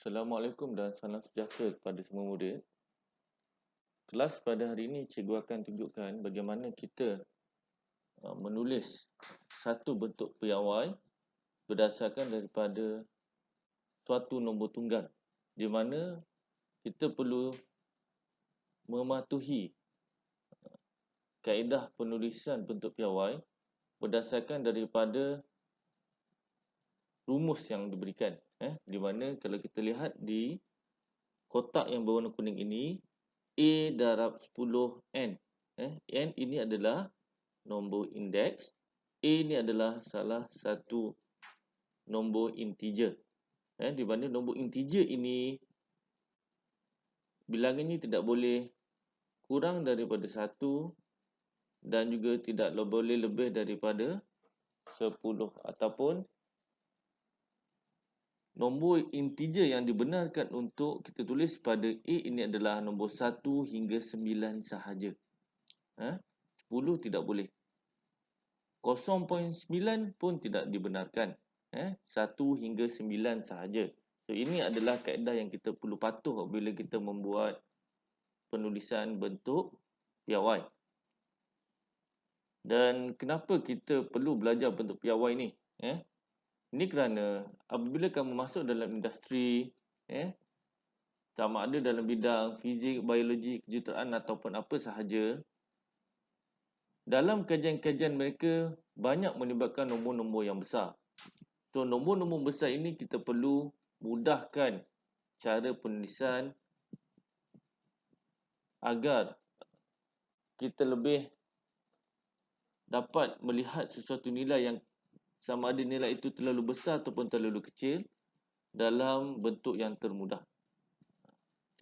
Assalamualaikum dan salam sejahtera kepada semua murid. Kelas pada hari ini cikgu akan tunjukkan bagaimana kita menulis satu bentuk piawai berdasarkan daripada suatu nombor tunggal, di mana kita perlu mematuhi kaedah penulisan bentuk piawai berdasarkan daripada rumus yang diberikan. Di mana kalau kita lihat di kotak yang berwarna kuning ini, A darab 10N. N ini adalah nombor indeks. A ini adalah salah satu nombor integer. Di mana nombor integer ini bilangannya tidak boleh kurang daripada 1 dan juga tidak boleh lebih daripada 10, ataupun nombor integer yang dibenarkan untuk kita tulis pada A ini adalah nombor 1 hingga 9 sahaja. 10 tidak boleh. 0.9 pun tidak dibenarkan. 1 hingga 9 sahaja. So, ini adalah kaedah yang kita perlu patuh bila kita membuat penulisan bentuk piawai. Dan kenapa kita perlu belajar bentuk piawai ni? Ini kerana apabila kamu masuk dalam industri, sama ada dalam bidang fizik, biologi, kejuruteraan ataupun apa sahaja, dalam kajian-kajian mereka banyak melibatkan nombor-nombor yang besar. So, nombor-nombor besar ini kita perlu mudahkan cara penulisan agar kita lebih dapat melihat sesuatu nilai yang sama ada nilai itu terlalu besar ataupun terlalu kecil dalam bentuk yang termudah.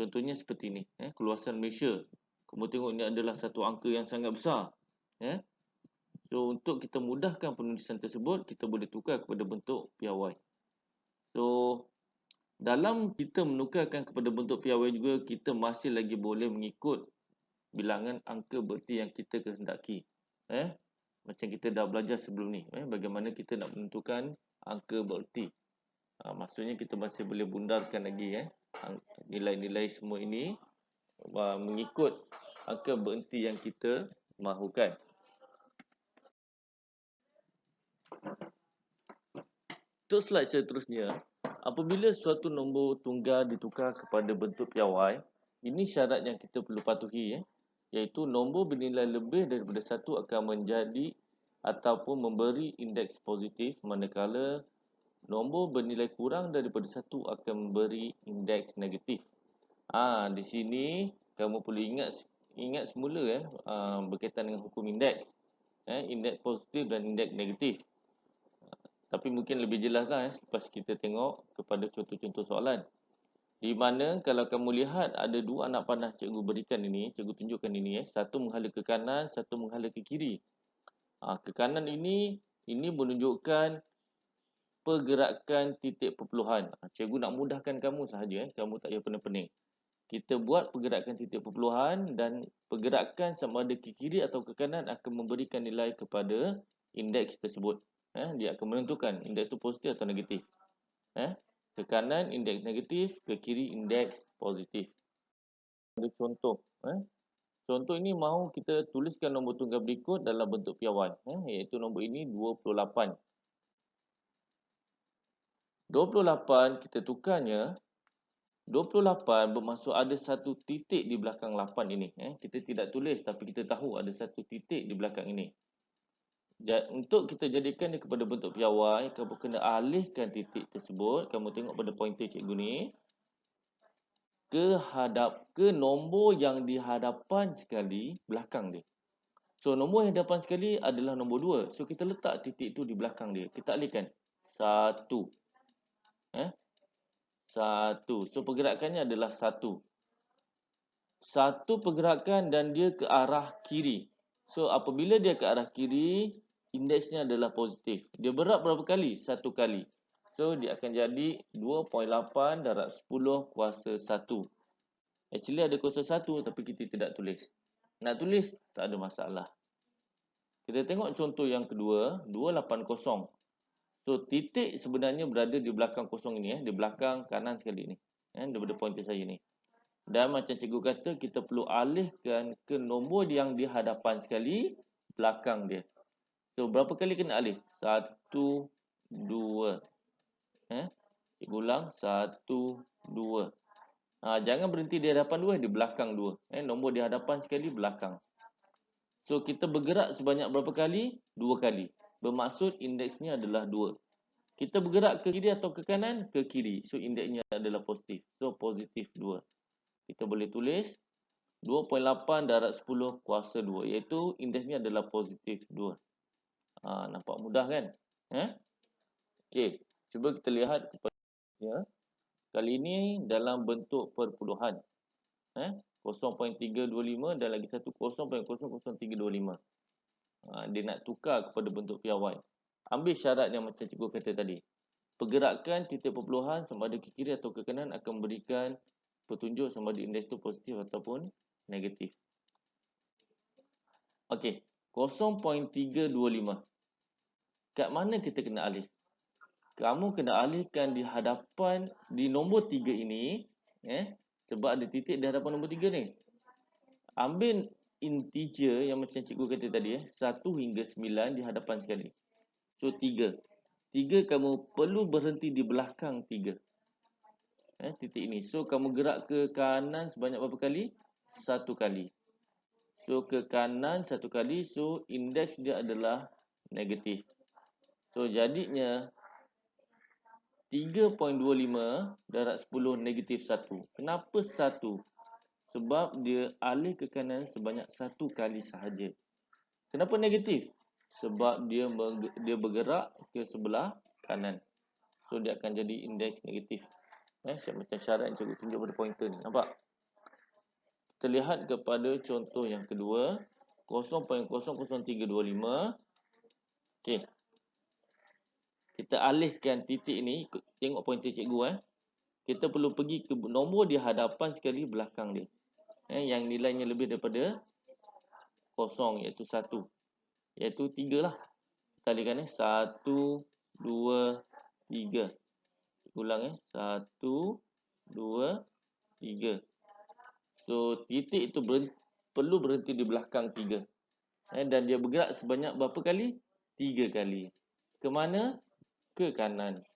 Contohnya seperti ini, keluasan Malaysia. Kamu tengok ini adalah satu angka yang sangat besar. So, untuk kita mudahkan penulisan tersebut, kita boleh tukar kepada bentuk piawai. So, dalam kita menukarkan kepada bentuk piawai juga, kita masih lagi boleh mengikut bilangan angka berti yang kita kehendaki. Macam kita dah belajar sebelum ni, bagaimana kita nak menentukan angka berti. Maksudnya kita masih boleh bundarkan lagi nilai-nilai semua ini mengikut angka berhenti yang kita mahukan. Untuk slide seterusnya, apabila suatu nombor tunggal ditukar kepada bentuk piawai, ini syarat yang kita perlu patuhi, iaitu nombor bernilai lebih daripada 1 akan menjadi ataupun memberi indeks positif, manakala nombor bernilai kurang daripada 1 akan memberi indeks negatif. Di sini kamu perlu ingat semula berkaitan dengan hukum indeks. Indeks positif dan indeks negatif. Tapi mungkin lebih jelaslah selepas kita tengok kepada contoh-contoh soalan. Di mana kalau kamu lihat ada dua anak panah cikgu berikan ini, cikgu tunjukkan ini, satu menghala ke kanan, satu menghala ke kiri. Ke kanan ini menunjukkan pergerakan titik perpuluhan. Cikgu nak mudahkan kamu sahaja, kamu tak payah pening-pening. Kita buat pergerakan titik perpuluhan dan pergerakan sama ada ke kiri atau ke kanan akan memberikan nilai kepada indeks tersebut. Dia akan menentukan indeks itu positif atau negatif. Ke kanan indeks negatif, ke kiri indeks positif. Ada contoh. Contoh ini mahu kita tuliskan nombor tunggal berikut dalam bentuk piawai. Iaitu nombor ini 28. 28 kita tukarnya. 28 bermaksud ada satu titik di belakang 8 ini. Kita tidak tulis tapi kita tahu ada satu titik di belakang ini. Untuk kita jadikan dia kepada bentuk piawai, kamu kena alihkan titik tersebut. Kamu tengok pada pointer cikgu ni. Ke nombor yang di hadapan sekali belakang dia. So, nombor yang hadapan sekali adalah nombor 2. So, kita letak titik tu di belakang dia. Kita alihkan. 1. 1. So, pergerakannya adalah 1. Satu pergerakan dan dia ke arah kiri. So, apabila dia ke arah kiri, indeksnya adalah positif. Dia berat berapa kali? 1 kali. So, dia akan jadi 2.8 darab 10 kuasa 1. Actually ada kuasa 1 tapi kita tidak tulis. Nak tulis, tak ada masalah. Kita tengok contoh yang kedua, 280. So, titik sebenarnya berada di belakang kosong ini, di belakang kanan sekali ni. daripada pointer saya ni. Dan macam cikgu kata, kita perlu alihkan ke nombor yang di hadapan sekali, belakang dia. So, berapa kali kena alih? 1, 2. Cikgu ulang, 1, 2. Jangan berhenti di hadapan 2, di belakang 2. Nombor di hadapan sekali, belakang. So, kita bergerak sebanyak berapa kali? 2 kali. Bermaksud indeksnya adalah 2. Kita bergerak ke kiri atau ke kanan? Ke kiri. So, indeksnya adalah positif. So, positif 2. Kita boleh tulis 2.8 darat 10 kuasa 2. Iaitu indeksnya adalah positif 2. Nampak mudah kan? Okey. Cuba kita lihat kepada kali ini dalam bentuk perpuluhan. 0.325 dan lagi satu 0.00325. Dia nak tukar kepada bentuk piawai. Ambil syarat yang macam cikgu kata tadi. Pergerakan titik perpuluhan sama ada ke kiri atau ke kanan akan memberikan petunjuk sama ada indeks itu positif ataupun negatif. Okey, 0.325. Kat mana kita kena alih? Kamu kena alihkan di hadapan, di nombor 3 ini, sebab ada titik di hadapan nombor 3 ni. Ambil integer yang macam cikgu kata tadi, 1 hingga 9 di hadapan sekali. So, 3. 3 kamu perlu berhenti di belakang 3. Titik ini. So, kamu gerak ke kanan sebanyak berapa kali? 1 kali. So, ke kanan 1 kali. So, indeks dia adalah negatif. So, jadinya 3.25 darat 10 negatif 1. Kenapa 1? Sebab dia alih ke kanan sebanyak 1 kali sahaja. Kenapa negatif? Sebab dia bergerak ke sebelah kanan. So, dia akan jadi indeks negatif. Macam syarat yang cikgu tunjuk pada pointer ni. Nampak? Kita lihat kepada contoh yang kedua. 0.00325. Okey. Kita alihkan titik ni. Tengok pointer cikgu. Kita perlu pergi ke nombor di hadapan sekali belakang dia. Yang nilainya lebih daripada 0, iaitu 1. Iaitu 3 lah. Kita alihkan 1, 2, 3. Ulang 1, 2, 3. So, titik itu perlu berhenti di belakang 3. Dan dia bergerak sebanyak berapa kali? 3 kali. Ke mana? Ke kanan.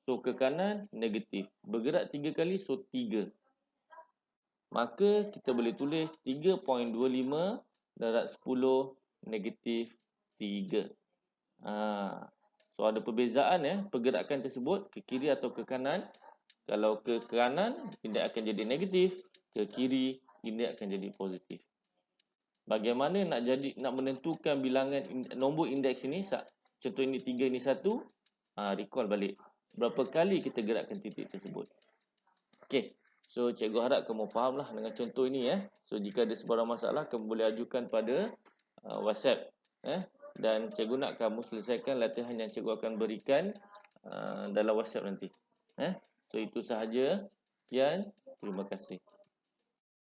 So, ke kanan negatif. Bergerak 3 kali, so 3. Maka kita boleh tulis 3.25 darat 10 negatif 3. So, ada perbezaan pergerakan tersebut ke kiri atau ke kanan. Kalau ke kanan, indeks akan jadi negatif. Ke kiri, indeks akan jadi positif. Bagaimana nak menentukan bilangan nombor indeks ini? Contoh ini 3, ini 1. Recall balik. Berapa kali kita gerakkan titik tersebut. Okey. So, cikgu harap kamu fahamlah dengan contoh ini. So, jika ada sebarang masalah, kamu boleh ajukan pada WhatsApp. Dan cikgu nak kamu selesaikan latihan yang cikgu akan berikan dalam WhatsApp nanti. So, itu sahaja. Sekian. Terima kasih.